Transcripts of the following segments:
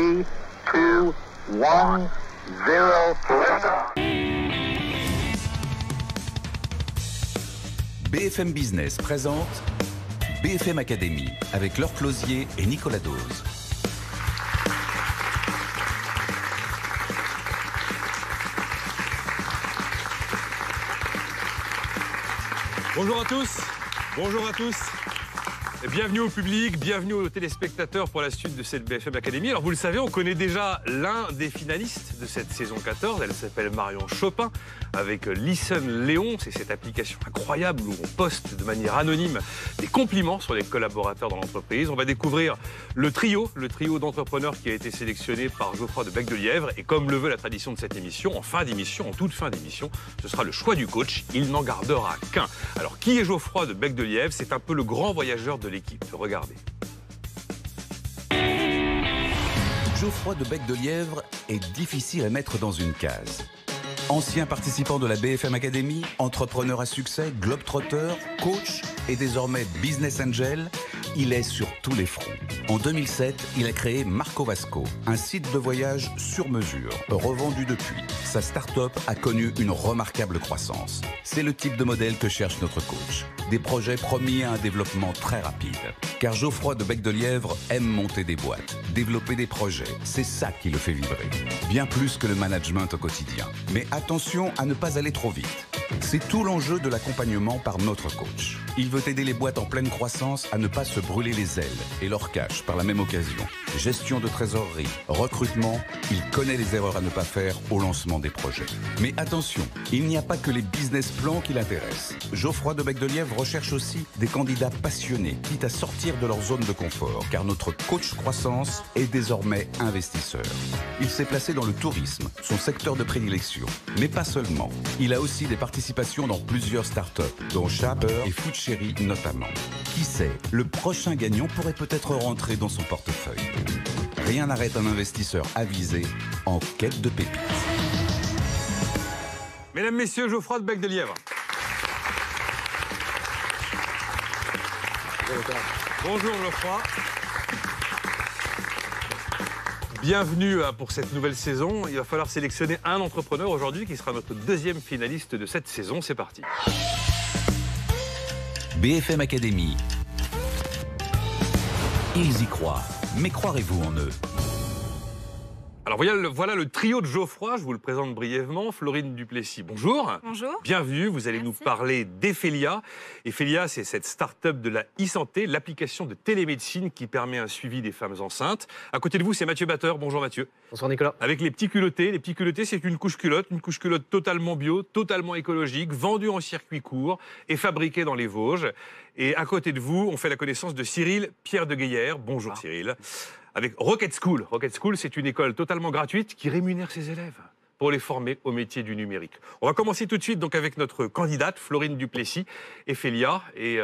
3, 2, 1, 0. BFM Business présente BFM Academy avec Laure Closier et Nicolas Dose. Bonjour à tous, bonjour à tous. Bienvenue au public, bienvenue aux téléspectateurs pour la suite de cette BFM Academy. Alors vous le savez, on connaît déjà l'un des finalistes de cette saison 14. Elle s'appelle Marion Chopin avec Listen Léon. C'est cette application incroyable où on poste de manière anonyme des compliments sur les collaborateurs dans l'entreprise. On va découvrir le trio d'entrepreneurs qui a été sélectionné par Geoffroy de Bec de Lièvre. Et comme le veut la tradition de cette émission, en toute fin d'émission, ce sera le choix du coach. Il n'en gardera qu'un. Alors qui est Geoffroy de Bec de Lièvre? C'est un peu le grand voyageur de l'équipe. Regardez. Geoffroy de Bec de Lièvre est difficile à mettre dans une case. Ancien participant de la BFM Academy, entrepreneur à succès, globetrotter, coach et désormais business angel, il est sur tous les fronts. En 2007, il a créé Marco Vasco, un site de voyage sur mesure, revendu depuis. Sa start-up a connu une remarquable croissance. C'est le type de modèle que cherche notre coach. Des projets promis à un développement très rapide. Car Geoffroy de Bec de Lièvre aime monter des boîtes, développer des projets. C'est ça qui le fait vibrer. Bien plus que le management au quotidien. Mais attention à ne pas aller trop vite. C'est tout l'enjeu de l'accompagnement par notre coach. Il veut aider les boîtes en pleine croissance à ne pas se brûler les ailes et leur cash par la même occasion. Gestion de trésorerie, recrutement, il connaît les erreurs à ne pas faire au lancement des projets. Mais attention, il n'y a pas que les business plans qui l'intéressent. Geoffroy de Bec de Lièvre recherche aussi des candidats passionnés, quitte à sortir de leur zone de confort, car notre coach croissance est désormais investisseur. Il s'est placé dans le tourisme, son secteur de prédilection. Mais pas seulement. Il a aussi des participations dans plusieurs startups, dont Shaper et Food Cherry notamment. Qui sait, le prochain gagnant pourrait peut-être rentrer dans son portefeuille. Rien n'arrête un investisseur avisé en quête de pépites. Mesdames, Messieurs, Geoffroy de Bec de Lièvre. Bonjour Geoffroy. Bienvenue pour cette nouvelle saison. Il va falloir sélectionner un entrepreneur aujourd'hui qui sera notre deuxième finaliste de cette saison. C'est parti. BFM Academy. Ils y croient, mais croirez-vous en eux? Alors voilà le trio de Geoffroy, je vous le présente brièvement. Florine Duplessis, bonjour. Bonjour. Bienvenue, vous allez Merci. nous parler d'Ephelia. Ephelia, c'est cette start-up de la e-santé, l'application de télémédecine qui permet un suivi des femmes enceintes. À côté de vous, c'est Mathieu Batteur. Bonjour Mathieu. Bonsoir Nicolas. Avec les petits culottés. Les petits culottés, c'est une couche culotte totalement bio, totalement écologique, vendue en circuit court et fabriquée dans les Vosges. Et à côté de vous, on fait la connaissance de Cyril Pierre de Guéillère. Bonjour Cyril. Avec Rocket School. Rocket School, c'est une école totalement gratuite qui rémunère ses élèves pour les former au métier du numérique. On va commencer tout de suite donc avec notre candidate, Florine Duplessis, Ephelia. Et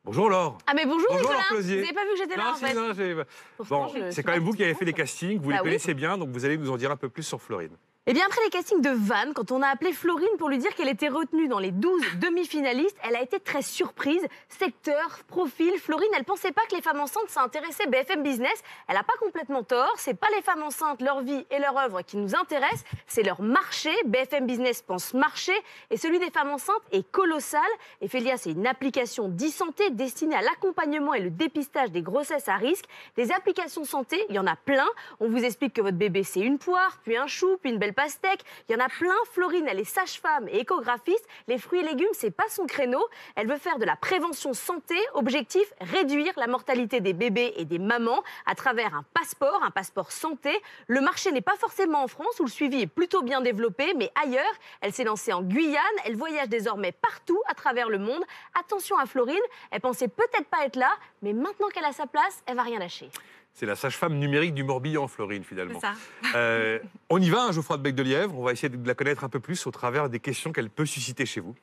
bonjour Laure. Ah mais bonjour Nicolas, Laure vous Closier. n'avez pas vu que j'étais là en fait. Pourtant, Bon, c'est quand même vous qui avez fait les castings, vous les Bah oui. connaissez bien, donc vous allez nous en dire un peu plus sur Florine. Et bien après les castings de Vannes, quand on a appelé Florine pour lui dire qu'elle était retenue dans les 12 demi-finalistes, elle a été très surprise. Secteur, profil, Florine, elle pensait pas que les femmes enceintes s'intéressaient BFM Business. Elle a pas complètement tort, c'est pas les femmes enceintes, leur vie et leur œuvre qui nous intéressent, c'est leur marché. BFM Business pense marché et celui des femmes enceintes est colossal. Ephelia, c'est une application d'e-santé destinée à l'accompagnement et le dépistage des grossesses à risque. Des applications santé, il y en a plein. On vous explique que votre bébé c'est une poire, puis un chou, puis une belle pastèque. Il y en a plein. Florine, elle est sage-femme et échographiste. Les fruits et légumes, c'est pas son créneau. Elle veut faire de la prévention santé. Objectif, réduire la mortalité des bébés et des mamans à travers un passeport santé. Le marché n'est pas forcément en France où le suivi est plutôt bien développé, mais ailleurs. Elle s'est lancée en Guyane. Elle voyage désormais partout à travers le monde. Attention à Florine, elle pensait peut-être pas être là, mais maintenant qu'elle a sa place, elle va rien lâcher. C'est la sage-femme numérique du Morbihan, Florine, finalement. C'est ça. On y va, hein, Geoffroy de Bec de Lièvre. On va essayer de la connaître un peu plus au travers des questions qu'elle peut susciter chez vous.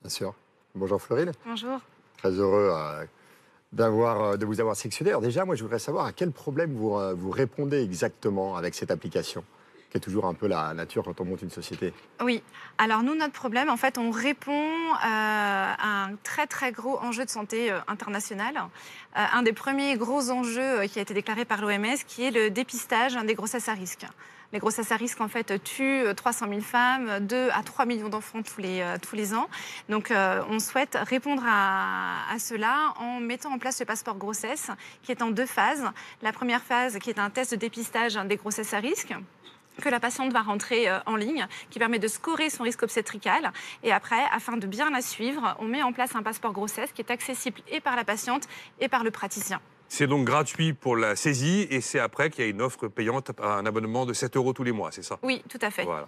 Bien sûr. Bonjour Florine. Bonjour. Très heureux de vous avoir sélectionné. Alors déjà, moi, je voudrais savoir à quel problème vous répondez exactement avec cette application. qui est toujours un peu la nature quand on monte une société. Oui. Alors nous, notre problème, en fait, on répond à un très très gros enjeu de santé international. Un des premiers gros enjeux qui a été déclaré par l'OMS, qui est le dépistage des grossesses à risque. Les grossesses à risque, en fait, tuent 300 000 femmes, 2 à 3 millions d'enfants tous les ans. Donc, on souhaite répondre à cela en mettant en place le passeport grossesse, qui est en 2 phases. La première phase, qui est un test de dépistage des grossesses à risque, que la patiente va rentrer en ligne, qui permet de scorer son risque obstétrical. Et après, afin de bien la suivre, on met en place un passeport grossesse qui est accessible et par la patiente et par le praticien. C'est donc gratuit pour la saisie et c'est après qu'il y a une offre payante, un abonnement de 7 € tous les mois, c'est ça? Oui, tout à fait. Voilà.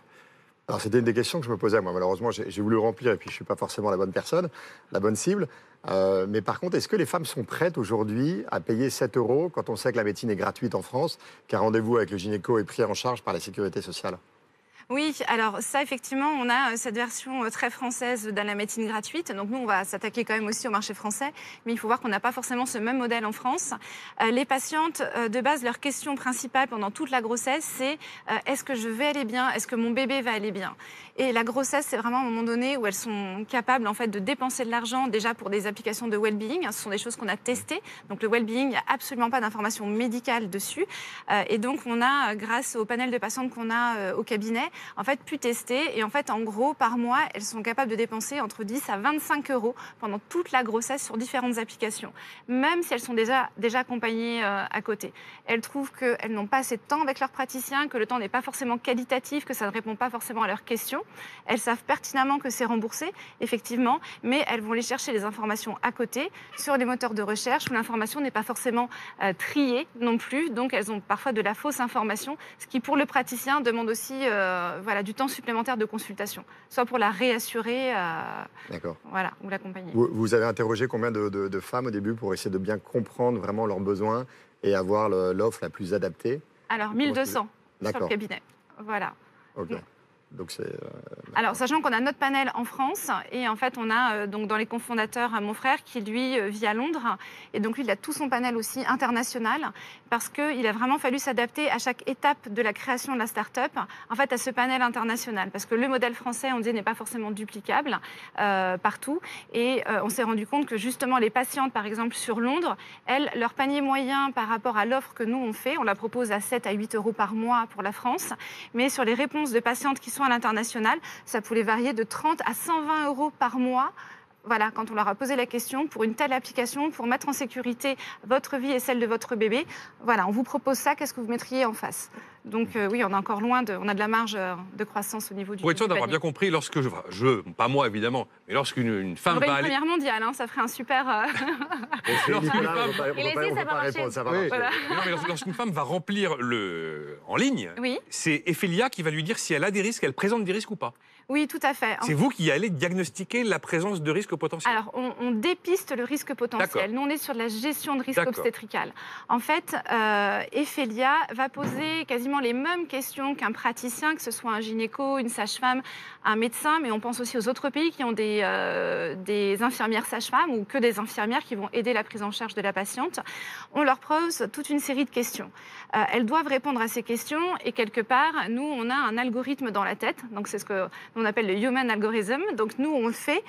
Alors, c'était une des questions que je me posais. Moi, malheureusement, j'ai voulu remplir et puis je ne suis pas forcément la bonne personne, la bonne cible. Mais par contre, est-ce que les femmes sont prêtes aujourd'hui à payer 7 € quand on sait que la médecine est gratuite en France, qu'un rendez-vous avec le gynéco est pris en charge par la sécurité sociale? Oui, alors ça, effectivement, on a cette version très française de la médecine gratuite. Donc nous, on va s'attaquer quand même aussi au marché français. Mais il faut voir qu'on n'a pas forcément ce même modèle en France. Les patientes, de base, leur question principale pendant toute la grossesse, c'est est-ce que je vais aller bien? Est-ce que mon bébé va aller bien? Et la grossesse, c'est vraiment un moment donné où elles sont capables en fait, de dépenser de l'argent déjà pour des applications de well-being. Ce sont des choses qu'on a testées. Donc le well-being, il n'y a absolument pas d'information médicale dessus. Et donc on a, grâce au panel de patientes qu'on a au cabinet, en fait, pu tester. Et en fait, en gros, par mois, elles sont capables de dépenser entre 10 à 25 € pendant toute la grossesse sur différentes applications, même si elles sont déjà accompagnées à côté. Elles trouvent qu'elles n'ont pas assez de temps avec leur praticien, que le temps n'est pas forcément qualitatif, que ça ne répond pas forcément à leurs questions. Elles savent pertinemment que c'est remboursé, effectivement, mais elles vont aller chercher les informations à côté sur les moteurs de recherche où l'information n'est pas forcément triée non plus. Donc, elles ont parfois de la fausse information, ce qui, pour le praticien, demande aussi du temps supplémentaire de consultation, soit pour la réassurer ou l'accompagner. Vous avez interrogé combien de femmes au début pour essayer de bien comprendre vraiment leurs besoins et avoir l'offre la plus adaptée? Alors, 1200 sur le cabinet. Voilà. Ok. Donc c'est. Alors, sachant qu'on a notre panel en France, et en fait, on a donc dans les cofondateurs mon frère qui, lui, vit à Londres. Et donc, lui, il a tout son panel aussi international, parce qu'il a vraiment fallu s'adapter à chaque étape de la création de la start-up, en fait, à ce panel international. Parce que le modèle français, on dit, n'est pas forcément duplicable partout. Et on s'est rendu compte que, justement, les patientes, par exemple, sur Londres, elles, leur panier moyen par rapport à l'offre que nous, on fait, on la propose à 7 à 8 € par mois pour la France. Mais sur les réponses de patientes qui sont à l'international, ça pouvait varier de 30 à 120 € par mois. Voilà, quand on leur a posé la question pour une telle application, pour mettre en sécurité votre vie et celle de votre bébé, voilà, on vous propose ça, qu'est-ce que vous mettriez en face? Donc oui, on est encore loin, on a de la marge de croissance au niveau du. Pour être sûr d'avoir bien compris, lorsque pas moi évidemment, mais lorsqu'une femme va aller. Une première mondiale, ça ferait un super. Lorsqu'une femme va remplir en ligne, c'est Ephelia qui va lui dire si elle a des risques, elle présente des risques ou pas. Oui, tout à fait. C'est vous qui allez diagnostiquer la présence de risques potentiels. Alors, on dépiste le risque potentiel. Nous, on est sur la gestion de risque obstétrical. En fait, Ephelia va poser quasiment les mêmes questions qu'un praticien, que ce soit un gynéco, une sage-femme, un médecin, mais on pense aussi aux autres pays qui ont des infirmières sages-femmes ou que des infirmières qui vont aider la prise en charge de la patiente. On leur pose toute une série de questions. Elles doivent répondre à ces questions et quelque part, nous, on a un algorithme dans la tête. Donc, c'est ce qu'on appelle le human algorithm. Donc, nous, on le fait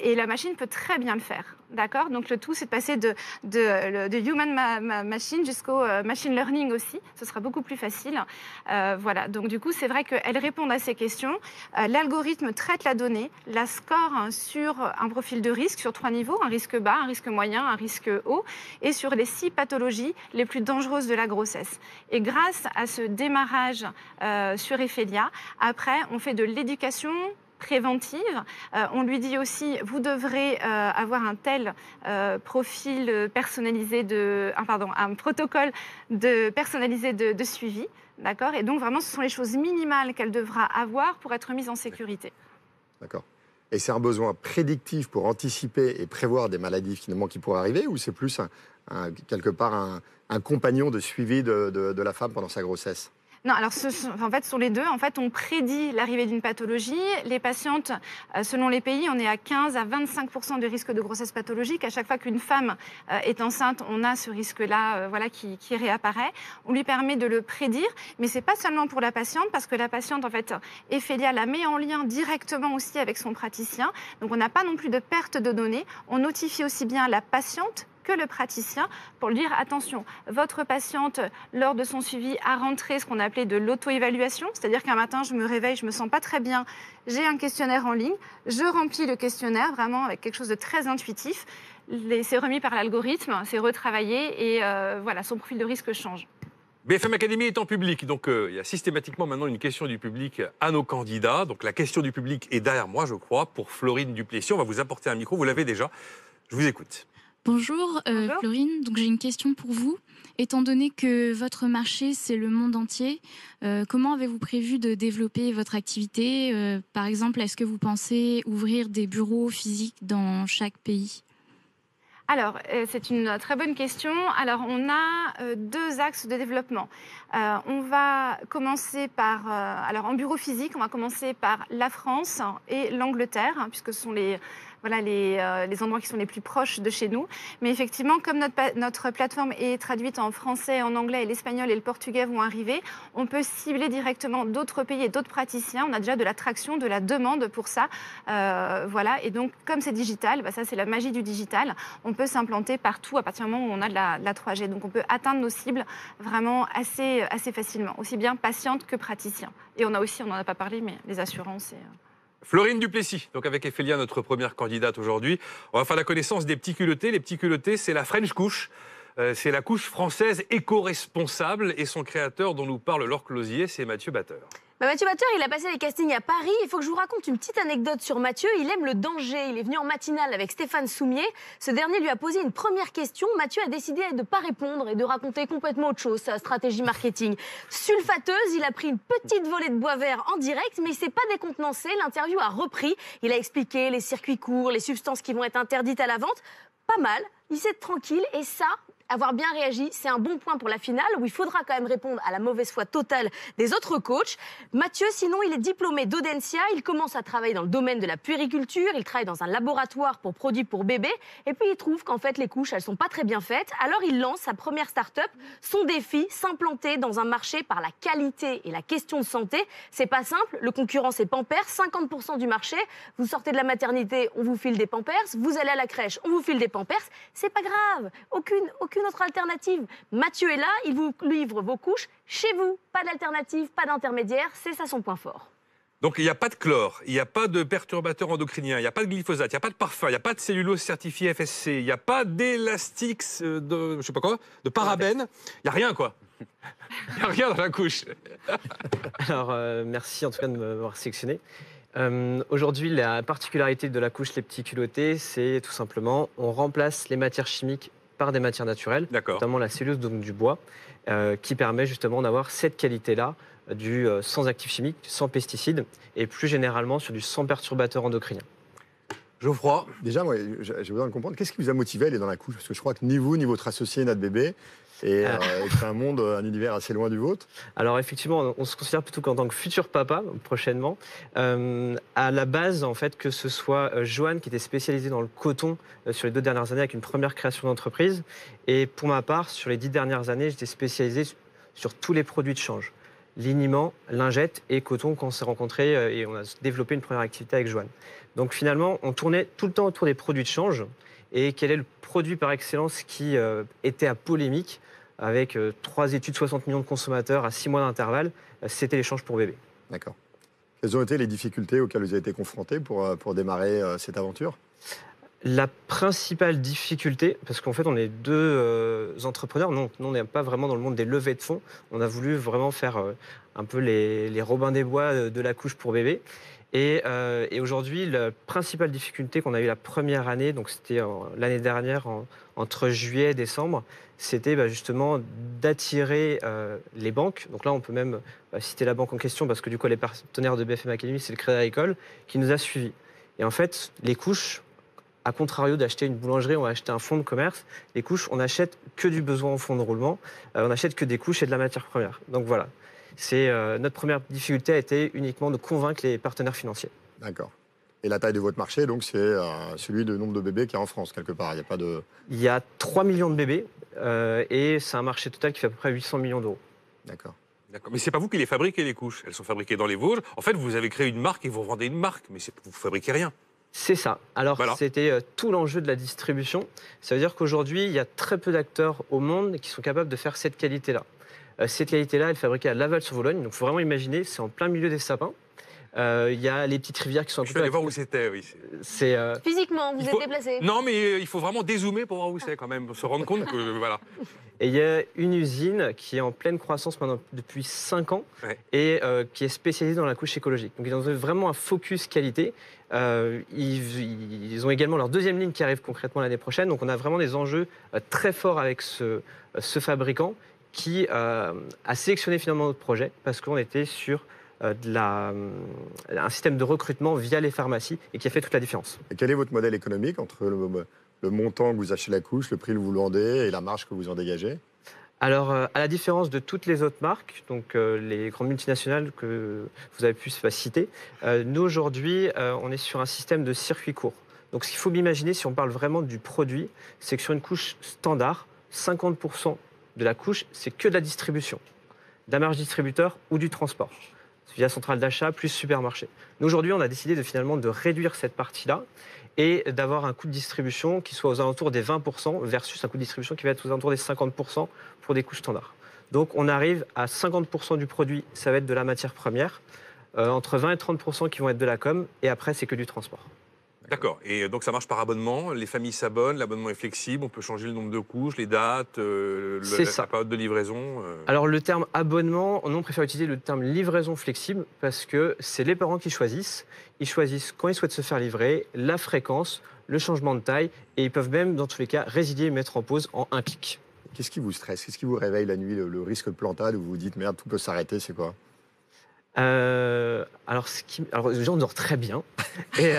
et la machine peut très bien le faire. D'accord? Donc, le tout, c'est de passer de human machine jusqu'au machine learning aussi. Ce sera beaucoup plus facile. Voilà. Donc, du coup, c'est vrai qu'elles répondent à ces questions. L'algorithme traite la donnée, la score sur un profil de risque sur 3 niveaux, un risque bas, un risque moyen, un risque haut, et sur les 6 pathologies les plus dangereuses de la grossesse. Et grâce à ce démarrage sur Ephelia, après, on fait de l'éducation préventive. On lui dit aussi, vous devrez avoir un tel profil personnalisé un protocole personnalisé de suivi. D'accord? Et donc, vraiment, ce sont les choses minimales qu'elle devra avoir pour être mise en sécurité. D'accord. Et c'est un besoin prédictif pour anticiper et prévoir des maladies finalement qui pourraient arriver, ou c'est plus quelque part un compagnon de suivi de la femme pendant sa grossesse? Non, alors en fait, sur les deux, en fait, on prédit l'arrivée d'une pathologie. Les patientes, selon les pays, on est à 15 à 25% de risque de grossesse pathologique. À chaque fois qu'une femme est enceinte, on a ce risque-là qui réapparaît. On lui permet de le prédire, mais ce n'est pas seulement pour la patiente, parce que la patiente, en fait, Ephelia la met en lien directement aussi avec son praticien. Donc, on n'a pas non plus de perte de données. On notifie aussi bien la patiente que le praticien pour lui dire attention, votre patiente lors de son suivi a rentré ce qu'on a appelé de l'auto-évaluation, c'est-à-dire qu'un matin je me réveille, je me sens pas très bien, j'ai un questionnaire en ligne, je remplis le questionnaire vraiment avec quelque chose de très intuitif, c'est remis par l'algorithme, c'est retravaillé et voilà, son profil de risque change. BFM Academy est en public, donc il y a systématiquement maintenant une question du public à nos candidats. Donc la question du public est derrière moi, je crois, pour Florine Duplessis. On va vous apporter un micro, vous l'avez déjà. Je vous écoute. Bonjour, Florine, donc j'ai une question pour vous. Étant donné que votre marché, c'est le monde entier, comment avez-vous prévu de développer votre activité? Par exemple, est-ce que vous pensez ouvrir des bureaux physiques dans chaque pays? Alors, c'est une très bonne question. Alors, on a deux axes de développement. On va commencer par, alors en bureau physique, on va commencer par la France et l'Angleterre, puisque ce sont les endroits qui sont les plus proches de chez nous. Mais effectivement, comme notre plateforme est traduite en français, en anglais, et l'espagnol et le portugais vont arriver, on peut cibler directement d'autres pays et d'autres praticiens. On a déjà de l'attraction, de la demande pour ça. Voilà. Et donc, comme c'est digital, ça c'est la magie du digital, on peut s'implanter partout à partir du moment où on a de la 3G. Donc, on peut atteindre nos cibles vraiment assez facilement, aussi bien patientes que praticiens. Et on a aussi, on n'en a pas parlé, mais les assurances et... Florine Duplessis, donc avec Ephelia, notre première candidate aujourd'hui. On va faire la connaissance des petits culottés. Les petits culottés, c'est la French couche. C'est la couche française éco-responsable. Et son créateur dont nous parle Laure Closier, c'est Mathieu Batteur. Mathieu Batteur, il a passé les castings à Paris. Il faut que je vous raconte une petite anecdote sur Mathieu. Il aime le danger. Il est venu en matinale avec Stéphane Soumier. Ce dernier lui a posé une première question. Mathieu a décidé de ne pas répondre et de raconter complètement autre chose, sa stratégie marketing. Sulfateuse, il a pris une petite volée de bois vert en direct, mais il ne s'est pas décontenancé. L'interview a repris. Il a expliqué les circuits courts, les substances qui vont être interdites à la vente. Pas mal. Il s'est tranquille et ça... Avoir bien réagi, c'est un bon point pour la finale où il faudra quand même répondre à la mauvaise foi totale des autres coachs. Mathieu, sinon, il est diplômé d'Audencia. Il commence à travailler dans le domaine de la puériculture. Il travaille dans un laboratoire pour produits pour bébés. Et puis, il trouve qu'en fait, les couches, elles sont pas très bien faites. Alors, il lance sa première start-up. Son défi, s'implanter dans un marché par la qualité et la question de santé. C'est pas simple. Le concurrent, c'est Pampers. 50% du marché. Vous sortez de la maternité, on vous file des Pampers. Vous allez à la crèche, on vous file des Pampers. C'est pas grave. Aucune autre alternative. Mathieu est là, il vous livre vos couches chez vous. Pas d'alternative, pas d'intermédiaire, c'est ça son point fort. Donc il n'y a pas de chlore, il n'y a pas de perturbateur endocrinien, il n'y a pas de glyphosate, il n'y a pas de parfum, il n'y a pas de cellulose certifiée FSC, il n'y a pas d'élastix, de je sais pas quoi, de parabènes, il n'y a rien quoi. Il n'y a rien dans la couche. Alors merci en tout cas de m'avoir sélectionné. Aujourd'hui, la particularité de la couche les petits culottés, c'est tout simplement on remplace les matières chimiques par des matières naturelles, notamment la cellulose, donc du bois, qui permet justement d'avoir cette qualité-là, du sans actifs chimiques, sans pesticides, et plus généralement sur du sans perturbateurs endocriniens. Geoffroy. Déjà, moi, j'ai besoin de comprendre, qu'est-ce qui vous a motivé à aller dans la couche? Parce que je crois que ni vous, ni votre associé, notre bébé, et c'est un monde, un univers assez loin du vôtre. Alors effectivement, on se considère plutôt qu'en tant que futur papa, prochainement. À la base, en fait, que ce soit Joanne qui était spécialisée dans le coton sur les 2 dernières années avec une première création d'entreprise. Et pour ma part, sur les 10 dernières années, j'étais spécialisé sur tous les produits de change. Liniment, lingette et coton quand on s'est rencontrés et on a développé une première activité avec Joanne. Donc finalement, on tournait tout le temps autour des produits de change. Et quel est le produit par excellence qui était à polémique avec 3 études, 60 millions de consommateurs à 6 mois d'intervalle, c'était l'échange pour bébé. D'accord. Quelles ont été les difficultés auxquelles vous avez été confrontés pour démarrer cette aventure? La principale difficulté, parce qu'en fait on est 2 entrepreneurs, nous on n'est pas vraiment dans le monde des levées de fonds, on a voulu vraiment faire un peu les Robins des Bois de la couche pour bébé. Et aujourd'hui, la principale difficulté qu'on a eue la première année, donc c'était l'année dernière, entre juillet et décembre, c'était justement d'attirer les banques. Donc là, on peut même citer la banque en question, parce que du coup, les partenaires de BFM Academy, c'est le Crédit Agricole, qui nous a suivis. Et en fait, les couches, À contrario d'acheter une boulangerie, on va acheter un fonds de commerce. Les couches, on n'achète que du besoin en fonds de roulement. On n'achète que des couches et de la matière première. Donc voilà, notre première difficulté a été uniquement de convaincre les partenaires financiers. D'accord. Et la taille de votre marché, donc, c'est celui du nombre de bébés qu'il y a en France, quelque part. Il y a 3 millions de bébés et c'est un marché total qui fait à peu près 800 millions d'euros. D'accord. Mais c'est pas vous qui les fabriquez, les couches. Elles sont fabriquées dans les Vosges. En fait, vous avez créé une marque et vous vendez une marque, mais vous fabriquez rien. C'est ça. Alors, voilà. C'était tout l'enjeu de la distribution. Ça veut dire qu'aujourd'hui, il y a très peu d'acteurs au monde qui sont capables de faire cette qualité-là. Cette qualité-là, elle est fabriquée à Laval-sur-Vologne. Donc, il faut vraiment imaginer, c'est en plein milieu des sapins. Il y a les petites rivières qui sont... Je vais aller voir où c'était, oui. Physiquement, vous êtes déplacé? Non, mais il faut vraiment dézoomer pour voir où c'est quand même, pour se rendre compte que... voilà. Et il y a une usine qui est en pleine croissance maintenant depuis 5 ans et qui est spécialisée dans la couche écologique. Donc ils ont vraiment un focus qualité. Ils ont également leur deuxième ligne qui arrive concrètement l'année prochaine. Donc on a vraiment des enjeux très forts avec ce fabricant qui a sélectionné finalement notre projet parce qu'on était sur un système de recrutement via les pharmacies et qui a fait toute la différence. Et quel est votre modèle économique entre le montant que vous achetez la couche, le prix que vous le vendez et la marge que vous en dégagez? Alors, à la différence de toutes les autres marques, donc les grandes multinationales que vous avez pu citer, nous aujourd'hui, on est sur un système de circuit court. Donc, ce qu'il faut m'imaginer, si on parle vraiment du produit, c'est que sur une couche standard, 50% de la couche, c'est que de la distribution, de la marge distributeur ou du transport, via centrale d'achat plus supermarché. Nous, aujourd'hui, on a décidé finalement de réduire cette partie-là et d'avoir un coût de distribution qui soit aux alentours des 20% versus un coût de distribution qui va être aux alentours des 50% pour des couches standards. Donc, on arrive à 50% du produit, ça va être de la matière première, entre 20 et 30% qui vont être de la com, et après, c'est que du transport. D'accord. Et donc, ça marche par abonnement. Les familles s'abonnent, l'abonnement est flexible, on peut changer le nombre de couches, les dates, la période de livraison. Alors, le terme abonnement, nous, on préfère utiliser le terme livraison flexible parce que c'est les parents qui choisissent. Ils choisissent quand ils souhaitent se faire livrer, la fréquence, le changement de taille, et ils peuvent même, dans tous les cas, résilier et mettre en pause en un clic. Qu'est-ce qui vous stresse? Qu'est-ce qui vous réveille la nuit? Le risque de plantade où vous vous dites, merde, tout peut s'arrêter, c'est quoi? Alors, les gens dorment très bien. Et,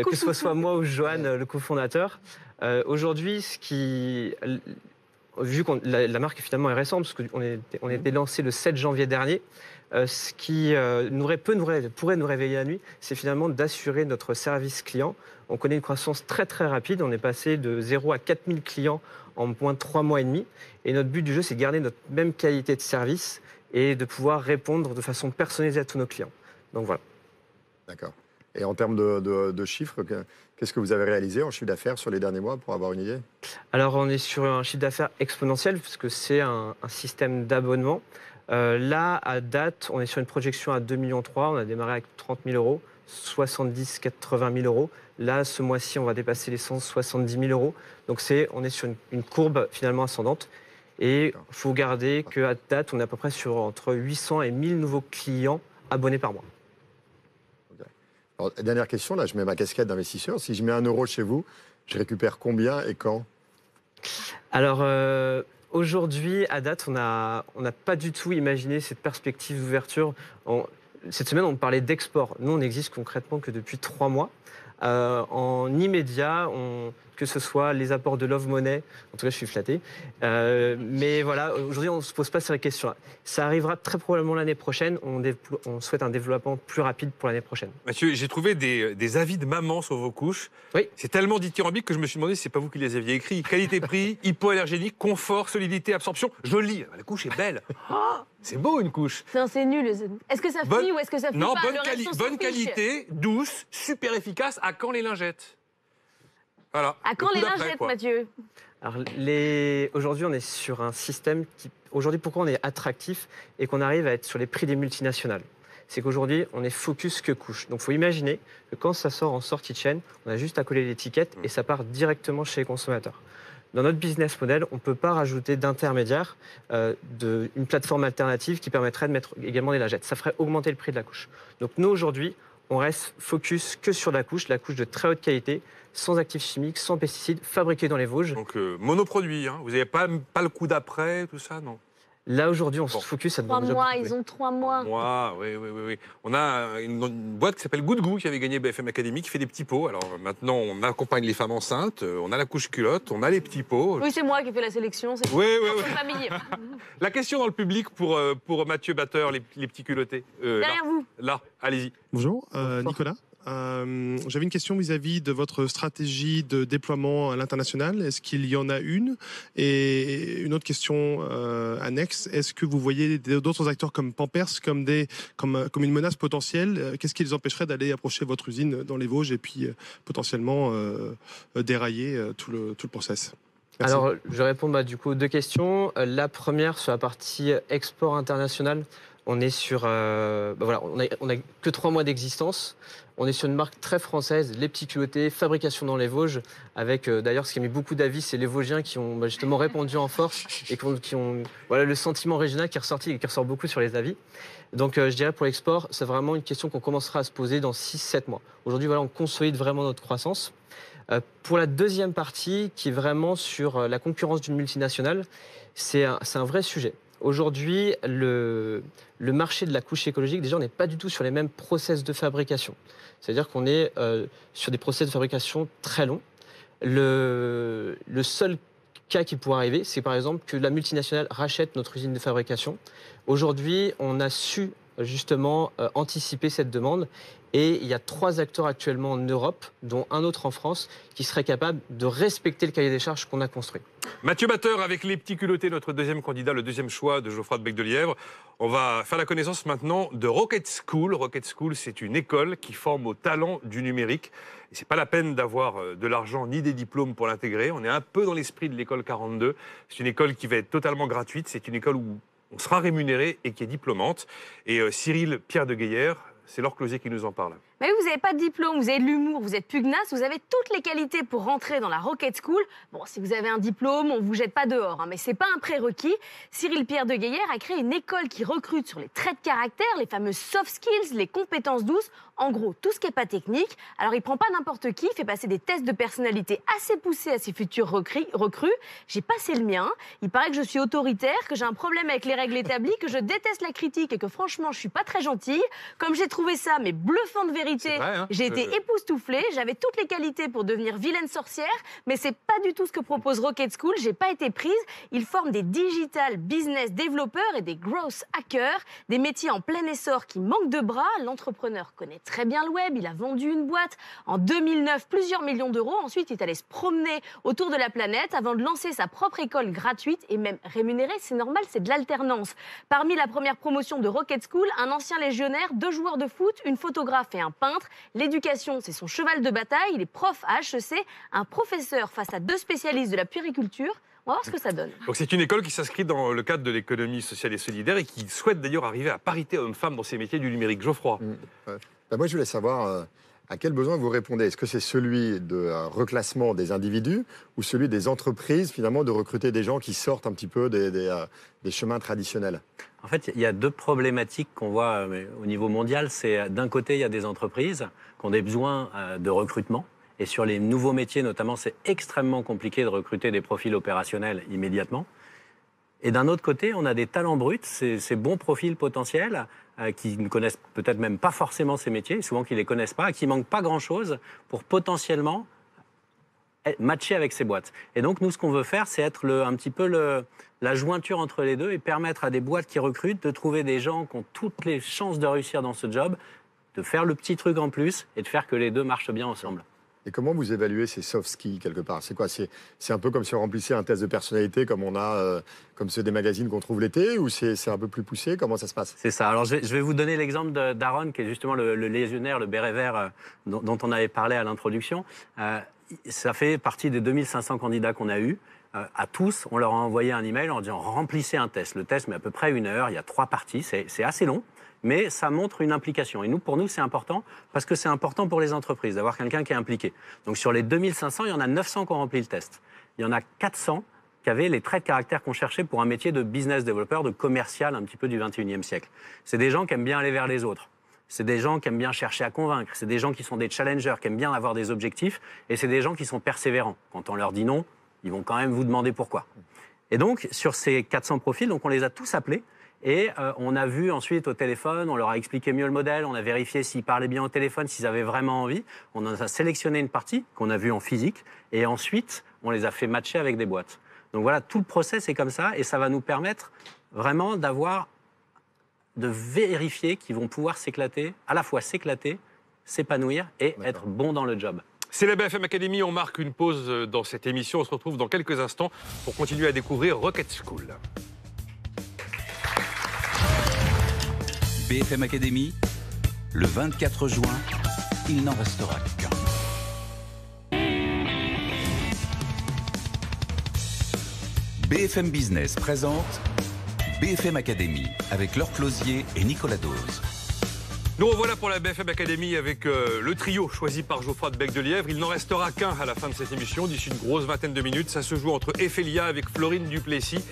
que ce soit moi ou Johan, le cofondateur, aujourd'hui, vu que la marque finalement est récente, parce qu'on a été lancé le 7 janvier dernier, ce qui pourrait nous réveiller la nuit, c'est finalement d'assurer notre service client. On connaît une croissance très très rapide. On est passé de 0 à 4000 clients en moins de 3 mois et demi. Et notre but du jeu, c'est de garder notre même qualité de service et de pouvoir répondre de façon personnalisée à tous nos clients. Donc voilà. D'accord. Et en termes de chiffres, qu'est-ce que vous avez réalisé en chiffre d'affaires sur les derniers mois pour avoir une idée? Alors on est sur un chiffre d'affaires exponentiel puisque c'est un système d'abonnement. Là, à date, on est sur une projection à 2,3 millions. On a démarré avec 30 000 euros, 80 000 euros. Là, ce mois-ci, on va dépasser les 170 000 euros. Donc on est sur une courbe finalement ascendante. Et il faut garder qu'à date, on est à peu près sur entre 800 et 1000 nouveaux clients abonnés par mois. Okay. Alors, dernière question, là, je mets ma casquette d'investisseur. Si je mets 1 euro chez vous, je récupère combien et quand? Alors, aujourd'hui, à date, on n'a pas du tout imaginé cette perspective d'ouverture. Cette semaine, on parlait d'export. Nous, on n'existe concrètement que depuis 3 mois. En immédiat, que ce soit les apports de Love Money, en tout cas je suis flatté, mais voilà, aujourd'hui on ne se pose pas ces questions-là. Ça arrivera très probablement l'année prochaine, on souhaite un développement plus rapide pour l'année prochaine. Mathieu, j'ai trouvé des avis de maman sur vos couches. Oui. C'est tellement dithyrambique que je me suis demandé si ce n'est pas vous qui les aviez écrits. Qualité-prix, hypoallergénique, confort, solidité, absorption. Je lis, la couche est belle. C'est beau une couche. Non, c'est nul. Est-ce que ça fuit ou est-ce que ça fuit non, pas? bonne qualité, douce, super efficace. À quand les lingettes? Voilà. À quand les lingettes, Mathieu? Alors, aujourd'hui, on est sur un système qui... Aujourd'hui, pourquoi on est attractif et qu'on arrive à être sur les prix des multinationales? C'est qu'aujourd'hui, on est focus que couche. Donc, il faut imaginer que quand ça sort en sortie de chaîne, on a juste à coller l'étiquette et ça part directement chez les consommateurs. Dans notre business model, on ne peut pas rajouter d'intermédiaire, une plateforme alternative qui permettrait de mettre également des lingettes. Ça ferait augmenter le prix de la couche. Donc, nous, aujourd'hui, on reste focus que sur la couche de très haute qualité, sans actifs chimiques, sans pesticides, fabriquée dans les Vosges. Donc monoproduit, hein. Vous n'avez pas le coup d'après, tout ça, non? Là, aujourd'hui, on se focus à 3 mois, ils ont 3 mois. Oui. On a une boîte qui s'appelle Good Goo qui avait gagné BFM Academy, qui fait des petits pots. Alors maintenant, on accompagne les femmes enceintes, on a la couche culotte, on a les petits pots. Oui, c'est moi qui ai fait la sélection. Oui. Famille. La question dans le public pour Mathieu Batteur, les petits culottés. Derrière vous. Là, allez-y. Bonjour, Nicolas. J'avais une question vis-à-vis de votre stratégie de déploiement à l'international. Est-ce qu'il y en a une? Et une autre question annexe, est-ce que vous voyez d'autres acteurs comme Pampers comme une menace potentielle? Qu'est-ce qui les empêcherait d'aller approcher votre usine dans les Vosges et puis potentiellement dérailler tout le process? Merci. Alors, je réponds du coup aux 2 questions. La première, sur la partie export international, on est sur... on a que 3 mois d'existence. On est sur une marque très française, les petits culottés, fabrication dans les Vosges, avec d'ailleurs ce qui a mis beaucoup d'avis, c'est les Vosgiens qui ont justement répondu en force et qui ont le sentiment régional qui est ressorti et qui ressort beaucoup sur les avis. Donc je dirais pour l'export, c'est vraiment une question qu'on commencera à se poser dans 6-7 mois. Aujourd'hui, on consolide vraiment notre croissance. Pour la deuxième partie, qui est vraiment sur la concurrence d'une multinationale, c'est un vrai sujet. Aujourd'hui, le marché de la couche écologique, déjà, on n'est pas du tout sur les mêmes process de fabrication. C'est-à-dire qu'on est sur des process de fabrication très longs. Le seul cas qui pourrait arriver, c'est par exemple que la multinationale rachète notre usine de fabrication. Aujourd'hui, on a su justement anticiper cette demande. Et il y a 3 acteurs actuellement en Europe, dont un autre en France, qui seraient capables de respecter le cahier des charges qu'on a construit. Mathieu Batteur avec les petits culottés, notre deuxième candidat, le deuxième choix de Geoffroy de Bec-de-Lièvre. On va faire la connaissance maintenant de Rocket School. Rocket School, c'est une école qui forme au talent du numérique. Et c'est pas la peine d'avoir de l'argent ni des diplômes pour l'intégrer. On est un peu dans l'esprit de l'école 42. C'est une école qui va être totalement gratuite. C'est une école où on sera rémunéré et qui est diplômante. Et Cyril Pierre de Gueillère, c'est Laure Closier qui nous en parle. Mais vous n'avez pas de diplôme, vous avez de l'humour, vous êtes pugnace, vous avez toutes les qualités pour rentrer dans la Rocket School. Bon, si vous avez un diplôme, on ne vous jette pas dehors, mais ce n'est pas un prérequis. Cyril Pierre de Gueillère a créé une école qui recrute sur les traits de caractère, les fameux soft skills, les compétences douces, en gros, tout ce qui n'est pas technique. Alors, il ne prend pas n'importe qui, il fait passer des tests de personnalité assez poussés à ses futurs recrues. J'ai passé le mien. Il paraît que je suis autoritaire, que j'ai un problème avec les règles établies, que je déteste la critique et que franchement, je ne suis pas très gentille. Comme j'ai trouvé ça, mais bluffant de vérité, j'ai été époustouflée. J'avais toutes les qualités pour devenir vilaine sorcière, mais c'est pas du tout ce que propose Rocket School. J'ai pas été prise. Ils forment des digital business développeurs et des growth hackers, des métiers en plein essor qui manquent de bras. L'entrepreneur connaît très bien le web. Il a vendu une boîte en 2009, plusieurs millions d'euros. Ensuite, il est allé se promener autour de la planète avant de lancer sa propre école gratuite et même rémunérée. C'est normal, c'est de l'alternance. Parmi la première promotion de Rocket School, un ancien légionnaire, 2 joueurs de foot, une photographe et un peintre. L'éducation, c'est son cheval de bataille. Il est prof à HEC, un professeur face à 2 spécialistes de la puériculture. On va voir ce que ça donne. Donc c'est une école qui s'inscrit dans le cadre de l'économie sociale et solidaire et qui souhaite d'ailleurs arriver à parité homme-femme dans ces métiers du numérique. Geoffroy. Moi, je voulais savoir à quel besoin vous répondez. Est-ce que c'est celui de reclassement des individus ou celui des entreprises, finalement, de recruter des gens qui sortent un petit peu des chemins traditionnels? En fait, il y a 2 problématiques qu'on voit au niveau mondial. C'est d'un côté, il y a des entreprises qui ont des besoins de recrutement. Et sur les nouveaux métiers, notamment, c'est extrêmement compliqué de recruter des profils opérationnels immédiatement. Et d'un autre côté, on a des talents bruts, ces bons profils potentiels qui ne connaissent peut-être même pas forcément ces métiers, souvent qui ne les connaissent pas, qui ne manquent pas grand-chose pour potentiellement matcher avec ces boîtes. Et donc, nous, ce qu'on veut faire, c'est être un petit peu la jointure entre les deux et permettre à des boîtes qui recrutent de trouver des gens qui ont toutes les chances de réussir dans ce job, de faire le petit truc en plus et de faire que les deux marchent bien ensemble. Et comment vous évaluez ces soft skills quelque part? C'est quoi? C'est un peu comme si on remplissait un test de personnalité comme on a, comme ceux des magazines qu'on trouve l'été, ou c'est un peu plus poussé? Comment ça se passe? C'est ça. Alors je vais vous donner l'exemple d'Aaron, qui est justement le légionnaire, le béret vert dont on avait parlé à l'introduction. Ça fait partie des 2500 candidats qu'on a eus. À tous, on leur a envoyé un email en disant remplissez un test. Le test met à peu près 1 heure, il y a 3 parties, c'est assez long. Mais ça montre une implication. Et pour nous, c'est important parce que c'est important pour les entreprises d'avoir quelqu'un qui est impliqué. Donc sur les 2500, il y en a 900 qui ont rempli le test. Il y en a 400 qui avaient les traits de caractère qu'on cherchait pour un métier de business developer, de commercial un petit peu du 21e siècle. C'est des gens qui aiment bien aller vers les autres. C'est des gens qui aiment bien chercher à convaincre. C'est des gens qui sont des challengers, qui aiment bien avoir des objectifs. Et c'est des gens qui sont persévérants. Quand on leur dit non, ils vont quand même vous demander pourquoi. Et donc, sur ces 400 profils, donc on les a tous appelés. Et on a vu ensuite au téléphone, on leur a expliqué mieux le modèle, on a vérifié s'ils parlaient bien au téléphone, s'ils avaient vraiment envie. On en a sélectionné une partie qu'on a vue en physique. Et ensuite, on les a fait matcher avec des boîtes. Donc voilà, tout le process est comme ça. Et ça va nous permettre vraiment de vérifier qu'ils vont pouvoir s'éclater, à la fois s'éclater, s'épanouir et être bons dans le job. C'est la BFM Academy, on marque une pause dans cette émission. On se retrouve dans quelques instants pour continuer à découvrir Rocket School. BFM Academy, le 24 juin, il n'en restera qu'un. BFM Business présente BFM Academy avec Laure Closier et Nicolas Dose. Nous revoilà pour la BFM Academy avec le trio choisi par Geoffroy de Bec de Lièvre. Il n'en restera qu'un à la fin de cette émission, d'ici une grosse vingtaine de minutes. Ça se joue entre Ephelia avec Florine Duplessis,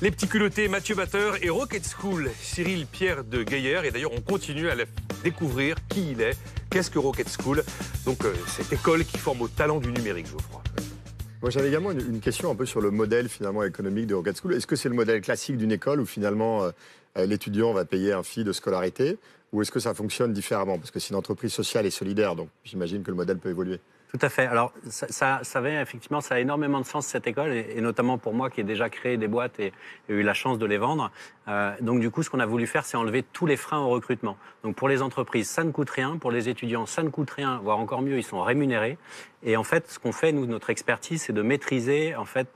les petits culottés Mathieu Batteur et Rocket School, Cyril Pierre de Gaillère. Et d'ailleurs, on continue à découvrir qui il est, qu'est-ce que Rocket School. Donc cette école qui forme au talent du numérique, Geoffroy. Moi, j'avais également une question un peu sur le modèle finalement économique de Rocket School. Est-ce que c'est le modèle classique d'une école où finalement l'étudiant va payer un fee de scolarité, ou est-ce que ça fonctionne différemment? Parce que c'est une entreprise sociale et solidaire, donc j'imagine que le modèle peut évoluer. Tout à fait. Alors, ça a énormément de sens, cette école, et notamment pour moi qui ai déjà créé des boîtes et eu la chance de les vendre. Donc, du coup, ce qu'on a voulu faire, c'est enlever tous les freins au recrutement. Donc, pour les entreprises, ça ne coûte rien. Pour les étudiants, ça ne coûte rien, voire encore mieux, ils sont rémunérés. Et en fait, ce qu'on fait, nous, notre expertise, c'est de maîtriser, en fait,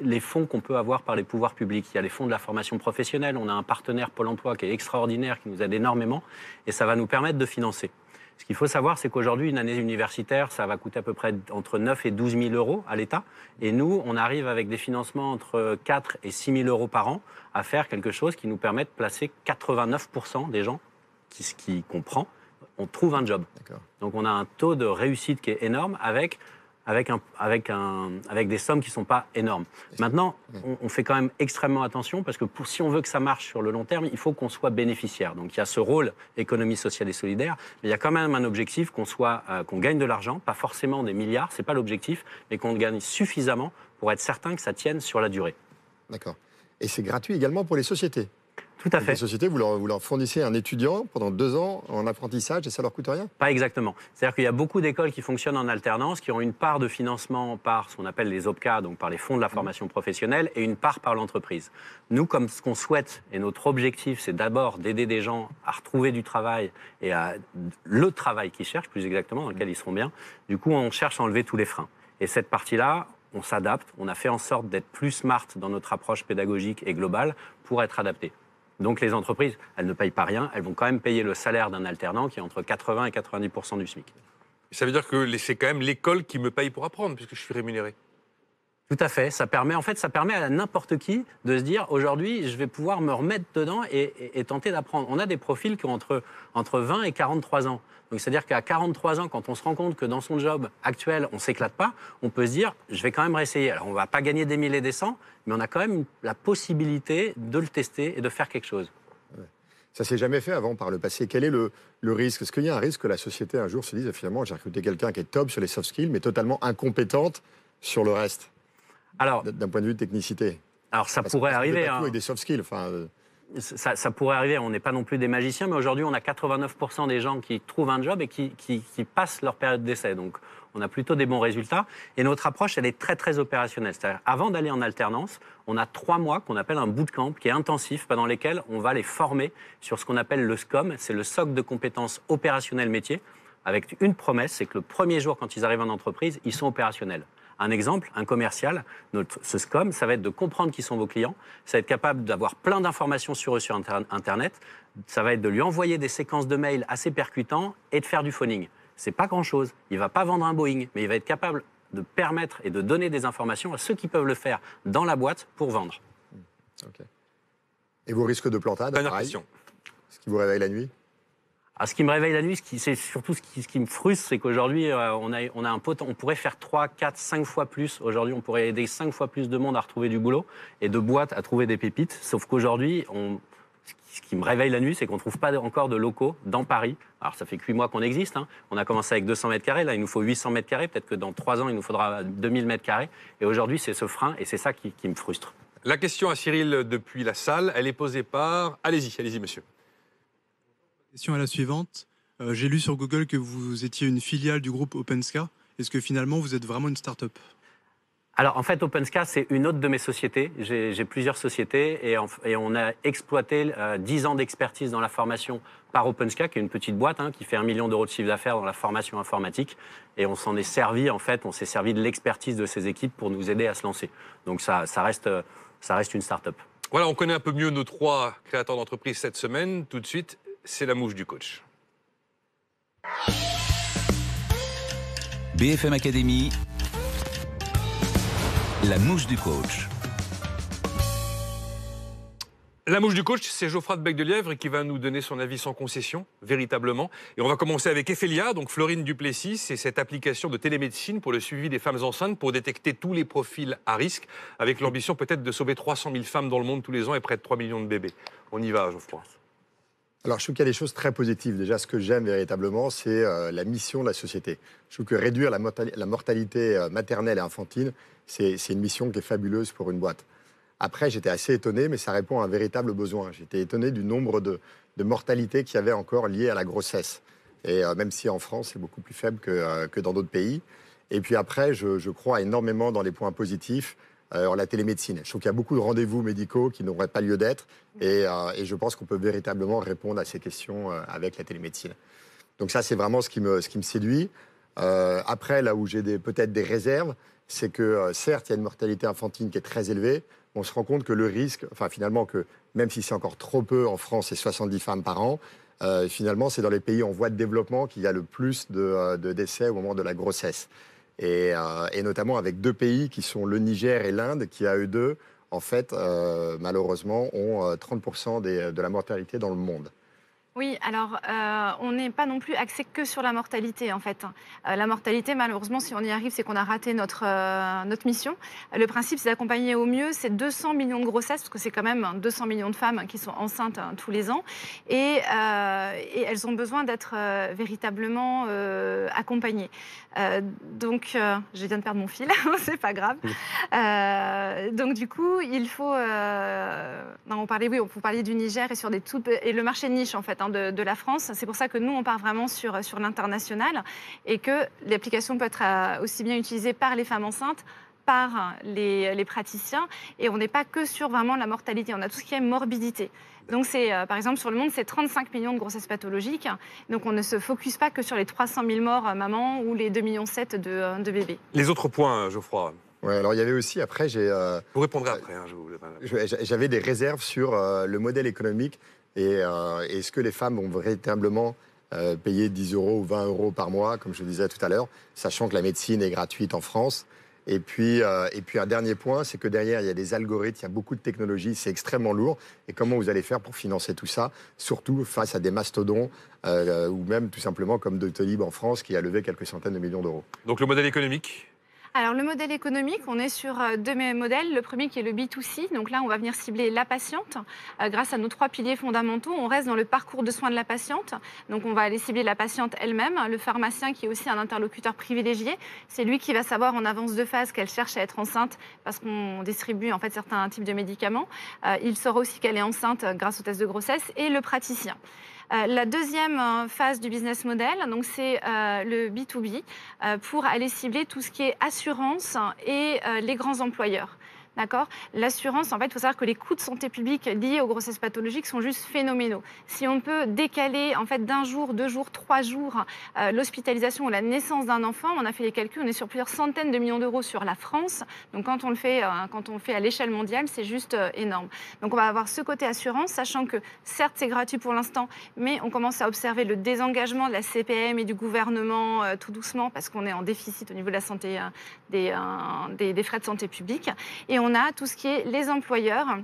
les fonds qu'on peut avoir par les pouvoirs publics. Il y a les fonds de la formation professionnelle. On a un partenaire Pôle emploi qui est extraordinaire, qui nous aide énormément, et ça va nous permettre de financer. Ce qu'il faut savoir, c'est qu'aujourd'hui, une année universitaire, ça va coûter à peu près entre 9 et 12 000 euros à l'État. Et nous, on arrive avec des financements entre 4 et 6 000 euros par an à faire quelque chose qui nous permet de placer 89% des gens qui comprend, on trouve un job. Donc on a un taux de réussite qui est énorme avec des sommes qui ne sont pas énormes. Maintenant, on fait quand même extrêmement attention parce que si on veut que ça marche sur le long terme, il faut qu'on soit bénéficiaire. Donc il y a ce rôle économie sociale et solidaire, mais il y a quand même un objectif qu'on gagne de l'argent, pas forcément des milliards, ce n'est pas l'objectif, mais qu'on gagne suffisamment pour être certain que ça tienne sur la durée. D'accord. Et c'est gratuit également pour les sociétés? Tout à fait. Les sociétés, vous leur fournissez un étudiant pendant 2 ans en apprentissage et ça leur coûte rien? Pas exactement. C'est-à-dire qu'il y a beaucoup d'écoles qui fonctionnent en alternance, qui ont une part de financement par ce qu'on appelle les OPCA, donc par les fonds de la formation professionnelle, et une part par l'entreprise. Nous, comme ce qu'on souhaite, et notre objectif, c'est d'abord d'aider des gens à retrouver du travail et à le travail qu'ils cherchent, plus exactement, dans lequel ils seront bien. Du coup, on cherche à enlever tous les freins. Et cette partie-là, on s'adapte. On a fait en sorte d'être plus smart dans notre approche pédagogique et globale pour être adapté. Donc les entreprises, elles ne payent pas rien, elles vont quand même payer le salaire d'un alternant qui est entre 80 et 90% du SMIC. Ça veut dire que c'est quand même l'école qui me paye pour apprendre, puisque je suis rémunéré. Tout à fait. Ça permet à n'importe qui de se dire, aujourd'hui, je vais pouvoir me remettre dedans et tenter d'apprendre. On a des profils qui ont entre 20 et 43 ans. Donc, c'est-à-dire qu'à 43 ans, quand on se rend compte que dans son job actuel, on ne s'éclate pas, on peut se dire, je vais quand même réessayer. Alors, on ne va pas gagner des milliers et des cents, mais on a quand même la possibilité de le tester et de faire quelque chose. Ça ne s'est jamais fait avant par le passé. Quel est le risque? Est-ce qu'il y a un risque que la société, un jour, se dise, finalement, j'ai recruté quelqu'un qui est top sur les soft skills, mais totalement incompétente sur le reste? Alors, d'un point de vue de technicité. Alors, ça pourrait arriver. Avec des soft skills, Ça pourrait arriver, on n'est pas non plus des magiciens, mais aujourd'hui, on a 89% des gens qui trouvent un job et qui passent leur période d'essai. Donc, on a plutôt des bons résultats. Et notre approche, elle est très, très opérationnelle. C'est-à-dire, avant d'aller en alternance, on a 3 mois qu'on appelle un bootcamp, qui est intensif, pendant lesquels on va les former sur ce qu'on appelle le SCOM. C'est le socle de compétences opérationnelles métiers, avec une promesse, c'est que le premier jour, quand ils arrivent en entreprise, ils sont opérationnels. Un exemple, un commercial, ce SCOM, ça va être de comprendre qui sont vos clients, ça va être capable d'avoir plein d'informations sur eux sur Internet, ça va être de lui envoyer des séquences de mails assez percutants et de faire du phoning. C'est pas grand-chose, il va pas vendre un Boeing, mais il va être capable de permettre et de donner des informations à ceux qui peuvent le faire dans la boîte pour vendre. Okay. Et vos risques de plantade, pareil, ce qui vous réveille la nuit? Ce qui me réveille la nuit, c'est surtout ce qui me frustre, c'est qu'aujourd'hui, on a un pote, on pourrait faire 3, 4, 5 fois plus. Aujourd'hui, on pourrait aider 5 fois plus de monde à retrouver du boulot et de boîtes à trouver des pépites. Sauf qu'aujourd'hui, Ce qui me réveille la nuit, c'est qu'on ne trouve pas encore de locaux dans Paris. Alors, ça fait que 8 mois qu'on existe. Hein. On a commencé avec 200 mètres carrés. Là, il nous faut 800 mètres carrés. Peut-être que dans 3 ans, il nous faudra 2000 mètres carrés. Et aujourd'hui, c'est ce frein et c'est ça qui me frustre. La question à Cyril depuis la salle, elle est posée par... Allez-y, monsieur. Question à la suivante. J'ai lu sur Google que vous étiez une filiale du groupe OpenSCA. Est-ce que finalement, vous êtes vraiment une start-up ? Alors, en fait, OpenSCA, c'est une autre de mes sociétés. J'ai plusieurs sociétés et on a exploité 10 ans d'expertise dans la formation par OpenSCA, qui est une petite boîte qui fait 1 million d'euros de chiffre d'affaires dans la formation informatique. Et on s'en est servi, en fait, on s'est servi de l'expertise de ces équipes pour nous aider à se lancer. Donc, ça reste une start-up. Voilà, on connaît un peu mieux nos 3 créateurs d'entreprise cette semaine. Tout de suite, c'est la mouche du coach. BFM Academy, la mouche du coach. La mouche du coach, c'est Geoffroy de Becque-de-Lièvre qui va nous donner son avis sans concession, véritablement. Et on va commencer avec Ephelia, donc Florine Duplessis. C'est cette application de télémédecine pour le suivi des femmes enceintes pour détecter tous les profils à risque, avec l'ambition peut-être de sauver 300 000 femmes dans le monde tous les ans et près de 3 millions de bébés. On y va, Geoffroy. Alors, je trouve qu'il y a des choses très positives. Déjà, ce que j'aime véritablement, c'est la mission de la société. Je trouve que réduire la mortalité maternelle et infantile, c'est une mission qui est fabuleuse pour une boîte. Après, j'étais assez étonné, mais ça répond à un véritable besoin. J'étais étonné du nombre de mortalités qu'il y avait encore liées à la grossesse. Et même si en France, c'est beaucoup plus faible que dans d'autres pays. Et puis après, je crois énormément dans les points positifs. La télémédecine. Je trouve qu'il y a beaucoup de rendez-vous médicaux qui n'auraient pas lieu d'être et je pense qu'on peut véritablement répondre à ces questions avec la télémédecine. Donc ça, c'est vraiment ce qui me séduit. Après, là où j'ai peut-être des réserves, c'est que certes, il y a une mortalité infantile qui est très élevée. On se rend compte que le risque, finalement, que même si c'est encore trop peu en France, c'est 70 femmes par an, finalement, c'est dans les pays en voie de développement qu'il y a le plus de décès au moment de la grossesse. Et notamment avec 2 pays qui sont le Niger et l'Inde, qui à eux deux, en fait, malheureusement, ont 30% de la mortalité dans le monde. Oui, alors on n'est pas non plus axé que sur la mortalité en fait. La mortalité, malheureusement, si on y arrive, c'est qu'on a raté notre mission. Le principe, c'est d'accompagner au mieux ces 200 millions de grossesses, parce que c'est quand même 200 millions de femmes qui sont enceintes tous les ans, et elles ont besoin d'être véritablement accompagnées. Donc, je viens de perdre mon fil, c'est pas grave. Donc du coup, il faut... on parlait du Niger et le marché de niche en fait. De la France. C'est pour ça que nous, on part vraiment sur l'international et que l'application peut être aussi bien utilisée par les femmes enceintes, par les praticiens. Et on n'est pas que sur vraiment la mortalité, on a tout ce qui est morbidité. Donc, par exemple, sur le monde, c'est 35 millions de grossesses pathologiques. Donc, on ne se focus pas que sur les 300 000 morts mamans ou les 2,7 millions de bébés. Les autres points, Geoffroy. Ouais, alors il y avait aussi, après, vous répondrez après. J'avais des réserves sur le modèle économique. Et est-ce que les femmes vont véritablement payer 10 euros ou 20 euros par mois, comme je le disais tout à l'heure, sachant que la médecine est gratuite en France. Et puis un dernier point, c'est que derrière, il y a des algorithmes, il y a beaucoup de technologies, c'est extrêmement lourd. Et comment vous allez faire pour financer tout ça, surtout face à des mastodons, ou même tout simplement comme Doctolib en France, qui a levé quelques centaines de millions d'euros. Donc le modèle économique ? Alors, le modèle économique, on est sur 2 modèles. Le premier qui est le B2C. Donc là, on va venir cibler la patiente. Grâce à nos 3 piliers fondamentaux, on reste dans le parcours de soins de la patiente. Donc, on va aller cibler la patiente elle-même. Le pharmacien, qui est aussi un interlocuteur privilégié, c'est lui qui va savoir en avance de phase qu'elle cherche à être enceinte parce qu'on distribue en fait certains types de médicaments. Il saura aussi qu'elle est enceinte grâce au test de grossesse et le praticien. La deuxième phase du business model, donc c'est le B2B, pour aller cibler tout ce qui est assurance et les grands employeurs. D'accord ? L'assurance, en fait, il faut savoir que les coûts de santé publique liés aux grossesses pathologiques sont juste phénoménaux. Si on peut décaler en fait d'1 jour, 2 jours, 3 jours l'hospitalisation ou la naissance d'un enfant, on a fait les calculs, on est sur plusieurs centaines de millions d'euros sur la France. Donc quand on le fait à l'échelle mondiale, c'est juste énorme. Donc on va avoir ce côté assurance, sachant que certes c'est gratuit pour l'instant, mais on commence à observer le désengagement de la CPM et du gouvernement tout doucement parce qu'on est en déficit au niveau de la santé des frais de santé publique. Et on a tout ce qui est les employeurs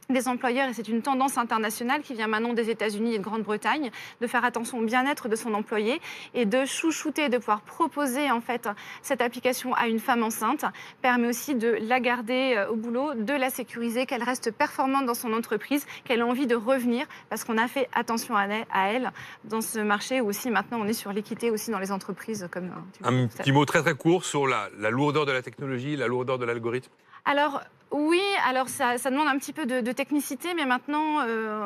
des employeurs, et c'est une tendance internationale qui vient maintenant des États-Unis et de Grande-Bretagne, de faire attention au bien-être de son employé et de chouchouter, de pouvoir proposer en fait cette application à une femme enceinte, permet aussi de la garder au boulot, de la sécuriser, qu'elle reste performante dans son entreprise, qu'elle ait envie de revenir, parce qu'on a fait attention à elle dans ce marché où aussi maintenant on est sur l'équité aussi dans les entreprises. Comme un petit mot très très court sur la lourdeur de la technologie, la lourdeur de l'algorithme. Alors, oui, alors ça demande un petit peu de technicité, mais maintenant,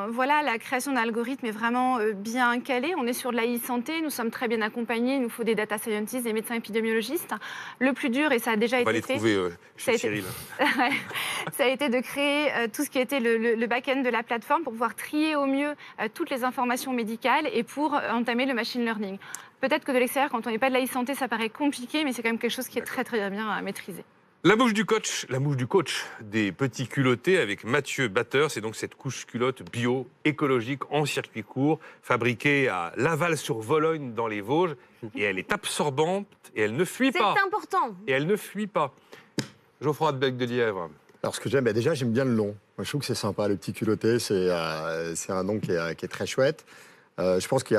voilà, la création d'un algorithme est vraiment bien calée. On est sur de la e-santé, nous sommes très bien accompagnés, il nous faut des data scientists, des médecins épidémiologistes. Le plus dur, et ça a déjà été fait... On va les trouver chez Cyril. Ça a été de créer tout ce qui était le back-end de la plateforme pour pouvoir trier au mieux toutes les informations médicales et pour entamer le machine learning. Peut-être que de l'extérieur, quand on n'est pas de la e-santé, ça paraît compliqué, mais c'est quand même quelque chose qui est très très bien à maîtriser. La mouche du coach des petits culottés avec Mathieu Batter. C'est donc cette couche culotte bio, écologique, en circuit court, fabriquée à Laval-sur-Vologne dans les Vosges. Et elle est absorbante et elle ne fuit pas. C'est important. Et elle ne fuit pas. Geoffroy de Bec de Lièvre. Alors ce que j'aime, déjà j'aime bien le nom. Moi, je trouve que c'est sympa, le petit culotté, c'est un nom qui est très chouette. Je pense que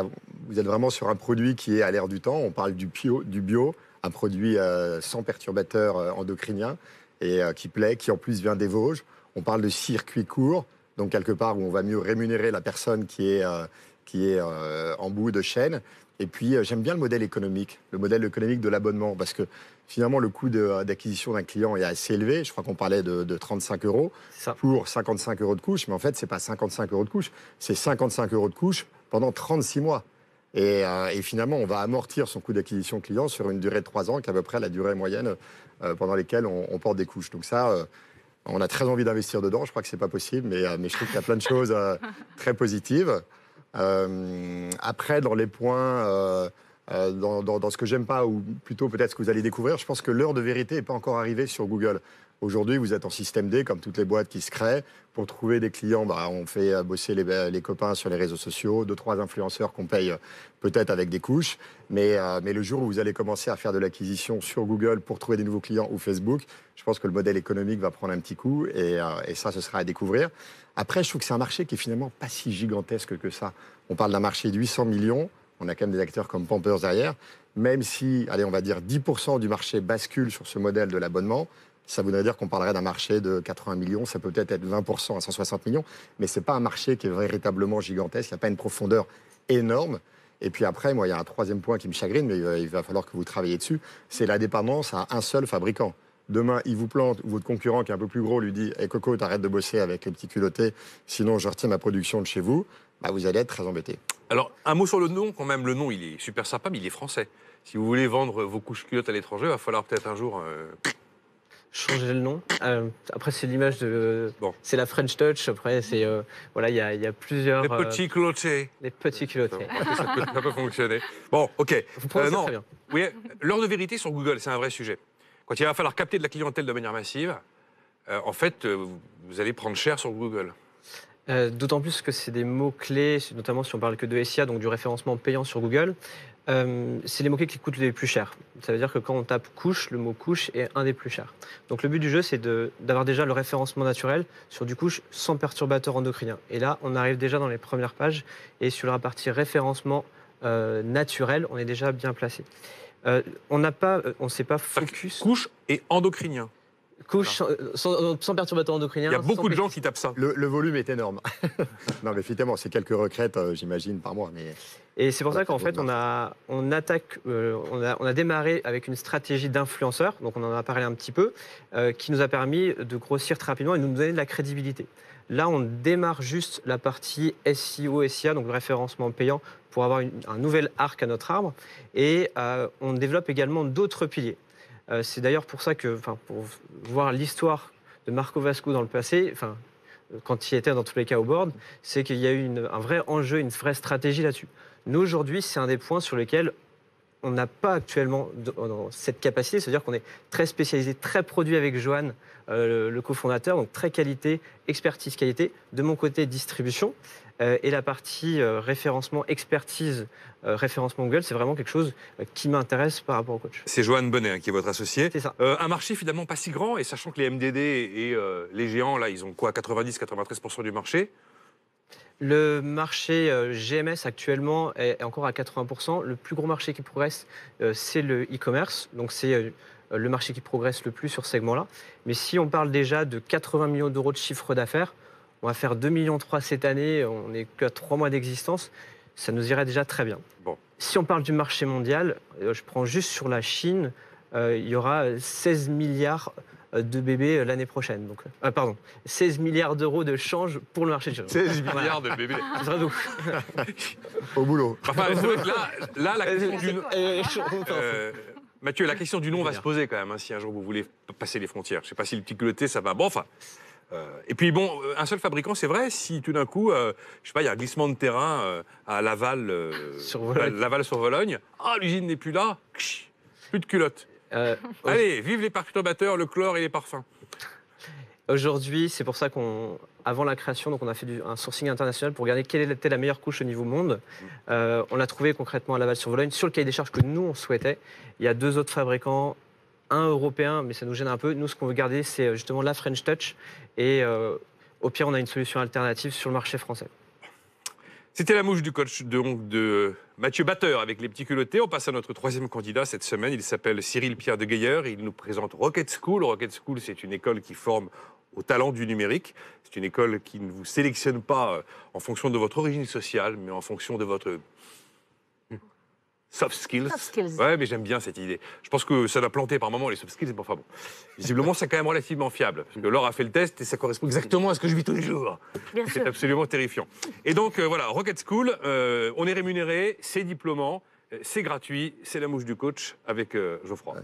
vous êtes vraiment sur un produit qui est à l'ère du temps. On parle du bio, un produit sans perturbateurs endocriniens et qui plaît, qui en plus vient des Vosges. On parle de circuit court, donc quelque part où on va mieux rémunérer la personne qui est en bout de chaîne. Et puis j'aime bien le modèle économique de l'abonnement, parce que finalement le coût d'acquisition d'un client est assez élevé. Je crois qu'on parlait de 35 € pour 55 € de couche, mais en fait c'est pas 55 € de couche, c'est 55 € de couche pendant 36 mois. Et finalement, on va amortir son coût d'acquisition client sur une durée de 3 ans, qui est à peu près la durée moyenne pendant laquelle on porte des couches. Donc ça, on a très envie d'investir dedans. Je crois que c'est pas possible, mais je trouve qu'il y a plein de choses très positives. Après, dans les points, dans ce que j'aime pas, ou plutôt peut-être ce que vous allez découvrir, je pense que l'heure de vérité n'est pas encore arrivée sur Google. Aujourd'hui, vous êtes en système D, comme toutes les boîtes qui se créent. Pour trouver des clients, on fait bosser les copains sur les réseaux sociaux, 2-3 influenceurs qu'on paye peut-être avec des couches. Mais le jour où vous allez commencer à faire de l'acquisition sur Google pour trouver des nouveaux clients ou Facebook, je pense que le modèle économique va prendre un petit coup et ça, ce sera à découvrir. Après, je trouve que c'est un marché qui est finalement pas si gigantesque que ça. On parle d'un marché de 800 millions. On a quand même des acteurs comme Pampers derrière. Même si, allez, on va dire 10% du marché bascule sur ce modèle de l'abonnement, ça voudrait dire qu'on parlerait d'un marché de 80 millions, ça peut peut-être être 20% à 160 millions, mais ce n'est pas un marché qui est véritablement gigantesque, il n'y a pas une profondeur énorme. Et puis après, moi, il y a un troisième point qui me chagrine, mais il va falloir que vous travailliez dessus, c'est la dépendance à un seul fabricant. Demain, il vous plante, ou votre concurrent qui est un peu plus gros lui dit hey, « Coco, t'arrêtes de bosser avec les petits culottés, sinon je retire ma production de chez vous », vous allez être très embêté. Alors, un mot sur le nom, quand même. Le nom, il est super sympa, mais il est français. Si vous voulez vendre vos couches culottes à l'étranger, il va falloir peut-être un jour... changer le nom. Après, c'est l'image de... Bon. C'est la French Touch. Après, c'est... voilà, il y a plusieurs... Les petits culottés. Les petits culottés. Ça peut fonctionner. Bon, OK. Vous prononcez très bien. Oui, l'heure de vérité sur Google, c'est un vrai sujet. Quand il va falloir capter de la clientèle de manière massive, en fait, vous allez prendre cher sur Google. D'autant plus que c'est des mots-clés, notamment si on parle que de SIA, donc du référencement payant sur Google. C'est les mots-clés qui coûtent les plus chers. Ça veut dire que quand on tape couche, le mot couche est un des plus chers. Donc le but du jeu, c'est d'avoir déjà le référencement naturel sur du couche sans perturbateur endocrinien. Et là, on arrive déjà dans les premières pages. Et sur la partie référencement naturel, on est déjà bien placé. On ne s'est pas focus... Couche et endocrinien. Couche sans perturbateur endocrinien. Il y a beaucoup de gens qui tapent ça. Le volume est énorme. Non, mais effectivement, c'est quelques requêtes, j'imagine, par mois. Mais... Et c'est pour ça qu'en fait, on a démarré avec une stratégie d'influenceur, donc on en a parlé un petit peu, qui nous a permis de grossir très rapidement et de nous donner de la crédibilité. Là, on démarre juste la partie SEO, SIA, donc le référencement payant, pour avoir un nouvel arc à notre arbre. Et on développe également d'autres piliers. C'est d'ailleurs pour ça que, pour voir l'histoire de Marco Vasco dans le passé, quand il était dans tous les cas au board, c'est qu'il y a eu un vrai enjeu, une vraie stratégie là-dessus. Nous, aujourd'hui, c'est un des points sur lesquels on n'a pas actuellement cette capacité, c'est-à-dire qu'on est très spécialisé, très produit avec Johan, le cofondateur, donc très qualité, expertise qualité. De mon côté, distribution. Et la partie référencement, expertise, référencement Google, c'est vraiment quelque chose qui m'intéresse par rapport au coach. C'est Johan Bonnet qui est votre associé. C'est ça. Un marché finalement pas si grand, et sachant que les MDD et les géants, là, ils ont quoi, 90-93% du marché? Le marché GMS actuellement est encore à 80%. Le plus gros marché qui progresse, c'est le e-commerce. Donc c'est le marché qui progresse le plus sur ce segment-là. Mais si on parle déjà de 80 millions d'euros de chiffre d'affaires, on va faire 2,3 millions cette année, on n'est qu'à 3 mois d'existence, ça nous irait déjà très bien. Bon. Si on parle du marché mondial, je prends juste sur la Chine, il y aura 16 milliards de bébés l'année prochaine. Donc, 16 milliards d'euros de change pour le marché de Chine. 16 milliards de bébés. Au boulot. Enfin, c'est vrai que là, la question du nom... Mathieu, la question du nom va se poser quand même, hein, si un jour vous voulez passer les frontières. Je ne sais pas si le petit culotté, ça va. Bon, enfin... et puis bon, un seul fabricant, c'est vrai, si tout d'un coup, je sais pas, il y a un glissement de terrain à Laval, sur Vologne, l'usine n'est plus là, plus de culottes. Allez, vive les perturbateurs, le chlore et les parfums. Aujourd'hui, c'est pour ça qu'avant la création, donc on a fait un sourcing international pour regarder quelle était la meilleure couche au niveau monde. On l'a trouvé concrètement à Laval-sur-Vologne, sur le cahier des charges que nous, on souhaitait. Il y a 2 autres fabricants, un européen, mais ça nous gêne un peu. Nous, ce qu'on veut garder, c'est justement la French Touch. Et au pire, on a une solution alternative sur le marché français. C'était la mouche du coach de Mathieu Batteur avec les petits culottés. On passe à notre 3e candidat cette semaine. Il s'appelle Cyril Pierre de Geyer. Il nous présente Rocket School. Rocket School, c'est une école qui forme au talent du numérique. C'est une école qui ne vous sélectionne pas en fonction de votre origine sociale, mais en fonction de votre... Soft skills. Ouais, mais j'aime bien cette idée. Je pense que ça doit planter par moment les soft skills, mais enfin bon. Visiblement, c'est quand même relativement fiable. Parce que Laure a fait le test et ça correspond exactement à ce que je vis tous les jours. C'est absolument terrifiant. Et donc, voilà, Rocket School, on est rémunéré, c'est diplômant, c'est gratuit, c'est la mouche du coach avec Geoffroy. Ouais.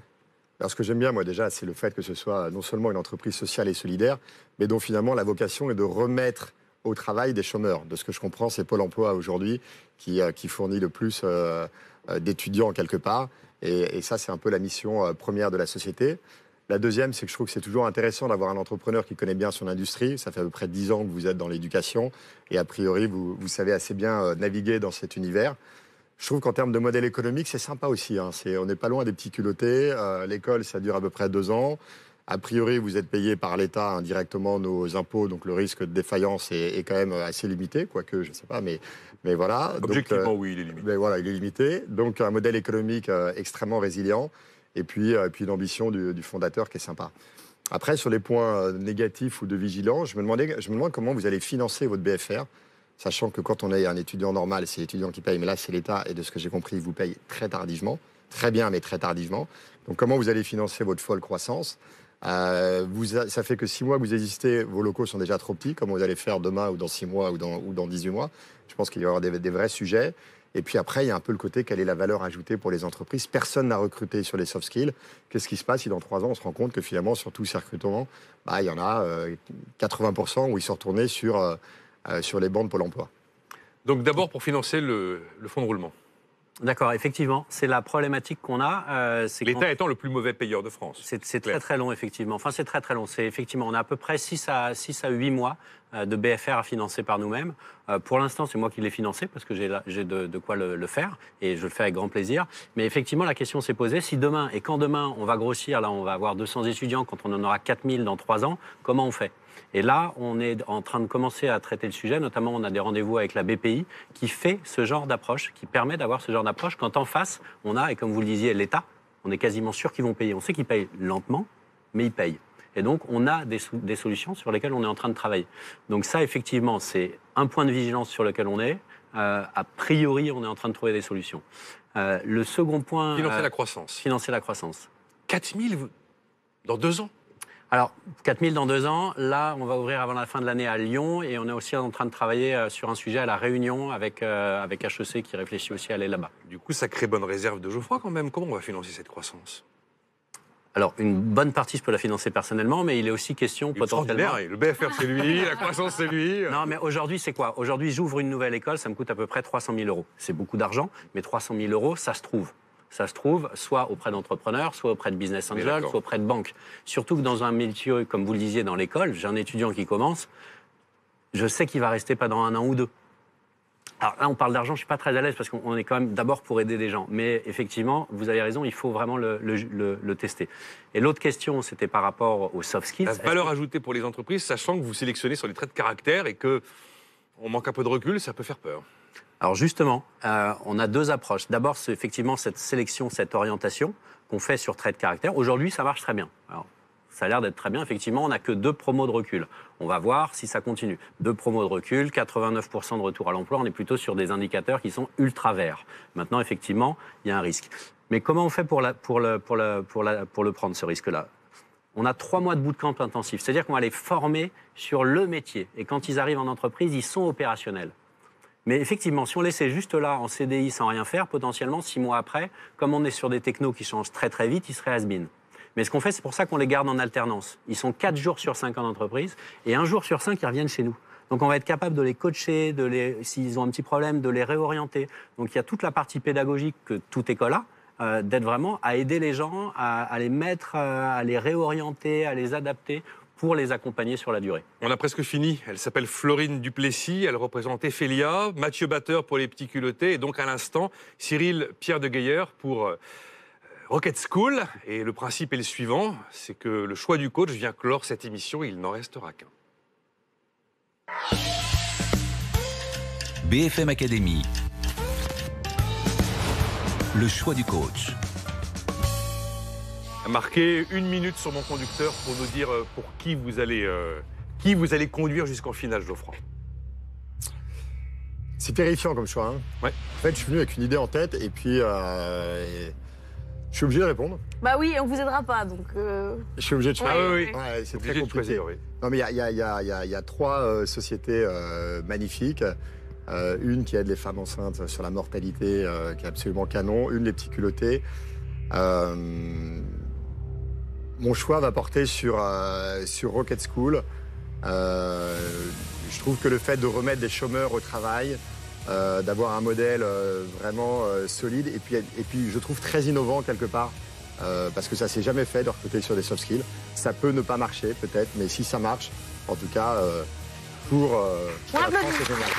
Alors, ce que j'aime bien, moi, déjà, c'est le fait que ce soit non seulement une entreprise sociale et solidaire, mais dont finalement la vocation est de remettre au travail des chômeurs. De ce que je comprends, c'est Pôle emploi aujourd'hui qui fournit le plus d'étudiants quelque part. Et ça, c'est un peu la mission première de la société. La deuxième, c'est que je trouve que c'est toujours intéressant d'avoir un entrepreneur qui connaît bien son industrie. Ça fait à peu près 10 ans que vous êtes dans l'éducation. Et a priori, vous savez assez bien naviguer dans cet univers. Je trouve qu'en termes de modèle économique, c'est sympa aussi. Hein. On n'est pas loin des petits culottés. L'école, ça dure à peu près 2 ans. A priori, vous êtes payé par l'État indirectement nos impôts, donc le risque de défaillance est quand même assez limité, quoique, je ne sais pas, mais voilà. Objectivement, oui, il est limité. Mais voilà, il est limité. Donc, un modèle économique extrêmement résilient, et puis une ambition du fondateur qui est sympa. Après, sur les points négatifs ou de vigilance, je me demande comment vous allez financer votre BFR, sachant que quand on est un étudiant normal, c'est l'étudiant qui paye, mais là, c'est l'État, et de ce que j'ai compris, il vous paye très tardivement. Très bien, mais très tardivement. Donc, comment vous allez financer votre folle croissance ? Ça fait que 6 mois que vous existez, vos locaux sont déjà trop petits. Comment vous allez faire demain ou dans 6 mois ou dans 18 mois? Je pense qu'il y aura des vrais sujets. Et puis après, il y a un peu le côté quelle est la valeur ajoutée pour les entreprises. Personne n'a recruté sur les soft skills. Qu'est-ce qui se passe si dans 3 ans, on se rend compte que finalement, sur tous ces recrutements, il y en a 80% où ils sont retournés sur les bancs de Pôle emploi. Donc d'abord, pour financer le fonds de roulement. D'accord, effectivement, c'est la problématique qu'on a. L'État étant le plus mauvais payeur de France. C'est très très long, effectivement. Enfin, c'est très très long. On a à peu près 6 à 8 mois de BFR à financer par nous-mêmes. Pour l'instant, c'est moi qui l'ai financé parce que j'ai de quoi le faire et je le fais avec grand plaisir. Mais effectivement, la question s'est posée, si demain, et quand demain on va grossir, là on va avoir 200 étudiants, quand on en aura 4000 dans 3 ans, comment on fait ? Et là, on est en train de commencer à traiter le sujet. Notamment, on a des rendez-vous avec la BPI qui fait ce genre d'approche, qui permet d'avoir ce genre d'approche quand en face, on a, et comme vous le disiez, l'État, on est quasiment sûr qu'ils vont payer. On sait qu'ils payent lentement, mais ils payent. Et donc, on a des solutions sur lesquelles on est en train de travailler. Donc ça, effectivement, c'est un point de vigilance sur lequel on est. A priori, on est en train de trouver des solutions. Le second point... Financer la croissance. Financer la croissance. 4000 dans 2 ans? Alors, 4000 dans 2 ans. Là, on va ouvrir avant la fin de l'année à Lyon. Et on est aussi en train de travailler sur un sujet à La Réunion avec HEC qui réfléchit aussi à aller là-bas. Du coup, sacrée bonne réserve de Geoffroy quand même. Comment on va financer cette croissance? Alors, une bonne partie, je peux la financer personnellement, mais il est aussi question potentiellement... Le BFR, c'est lui, la croissance, c'est lui. Non, mais aujourd'hui, c'est quoi? Aujourd'hui, j'ouvre une nouvelle école, ça me coûte à peu près 300 000 €. C'est beaucoup d'argent, mais 300 000 €, ça se trouve. Ça se trouve soit auprès d'entrepreneurs, soit auprès de business angels, soit auprès de banques. Surtout que dans un métier, comme vous le disiez, dans l'école, j'ai un étudiant qui commence, je sais qu'il va rester pas dans 1 an ou 2. Alors là, on parle d'argent, je ne suis pas très à l'aise parce qu'on est quand même d'abord pour aider des gens. Mais effectivement, vous avez raison, il faut vraiment le tester. Et l'autre question, c'était par rapport aux soft skills. La valeur ajoutée pour les entreprises, sachant que vous sélectionnez sur les traits de caractère et qu'on manque un peu de recul, ça peut faire peur. Alors justement, on a 2 approches. D'abord, c'est effectivement cette sélection, cette orientation qu'on fait sur traits de caractère. Aujourd'hui, ça marche très bien. Alors, ça a l'air d'être très bien. Effectivement, on n'a que 2 promos de recul. On va voir si ça continue. 2 promos de recul, 89% de retour à l'emploi. On est plutôt sur des indicateurs qui sont ultra verts. Maintenant, effectivement, il y a un risque. Mais comment on fait pour le prendre, ce risque-là? On a 3 mois de bootcamp intensif. C'est-à-dire qu'on va les former sur le métier. Et quand ils arrivent en entreprise, ils sont opérationnels. Mais effectivement, si on laissait juste là, en CDI, sans rien faire, potentiellement, 6 mois après, comme on est sur des technos qui changent très très vite, ils seraient has-been. Mais ce qu'on fait, c'est pour ça qu'on les garde en alternance. Ils sont 4 jours sur 5 en entreprise et 1 jour sur 5, ils reviennent chez nous. Donc on va être capable de les coacher, s'ils ont un petit problème, de les réorienter. Donc il y a toute la partie pédagogique que toute école a, d'être vraiment à aider les gens, à les mettre, à les réorienter, à les adapter pour les accompagner sur la durée. On a presque fini. Elle s'appelle Florine Duplessis, elle représente Ephelia, Mathieu Batteur pour les petits culottés et donc à l'instant, Cyril Pierre de Geyer pour Rocket School. Et le principe est le suivant, c'est que le choix du coach vient clore cette émission et il n'en restera qu'un. BFM Academy. Le choix du coach. Marquez 1 minute sur mon conducteur pour nous dire pour qui vous allez conduire jusqu'en finale, Geoffroy. C'est terrifiant comme choix. Hein. Ouais. En fait, je suis venu avec une idée en tête et puis je suis obligé de répondre. Bah oui, on vous aidera pas, donc... Je suis obligé de choisir. Ah oui, oui. Ouais, c'est Obligé très de compliqué. choisir, oui. Non, mais il y a 3 sociétés magnifiques. Une qui aide les femmes enceintes sur la mortalité, qui est absolument canon. Une, les petits culottés. Mon choix va porter sur Rocket School. Je trouve que le fait de remettre des chômeurs au travail, d'avoir un modèle vraiment solide, et puis je trouve très innovant quelque part, parce que ça s'est jamais fait de recruter sur des soft skills. Ça peut ne pas marcher peut-être, mais si ça marche, en tout cas, pour la France, c'est génial.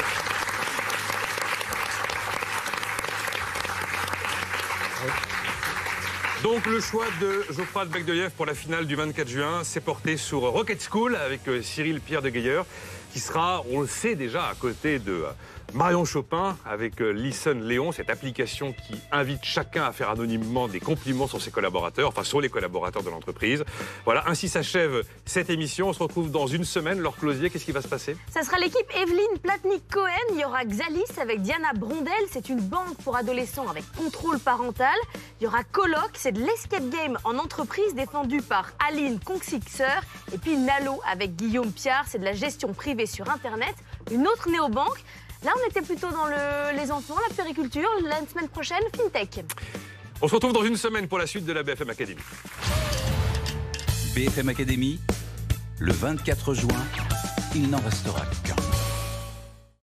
Donc le choix de Geoffroy de Becq-Delièvre pour la finale du 24 juin s'est porté sur Rocket School avec Cyril Pierre de Geyer, qui sera, on le sait déjà, à côté de Marion Chopin avec Listen Léon, cette application qui invite chacun à faire anonymement des compliments sur ses collaborateurs, enfin sur les collaborateurs de l'entreprise. Voilà, ainsi s'achève cette émission. On se retrouve dans 1 semaine. Laure Closier, qu'est-ce qui va se passer? Ça sera l'équipe Evelyne Platnik-Cohen. Il y aura Xalis avec Diana Brondel. C'est une banque pour adolescents avec contrôle parental. Il y aura Coloc, c'est de l'escape game en entreprise défendu par Aline Conxixer. Et puis Nalo avec Guillaume Piard, c'est de la gestion privée sur Internet. Une autre néobanque. Là, on était plutôt dans les enfants, la périculture. La semaine prochaine, FinTech. On se retrouve dans 1 semaine pour la suite de la BFM Academy. BFM Academy, le 24 juin, il n'en restera qu'un.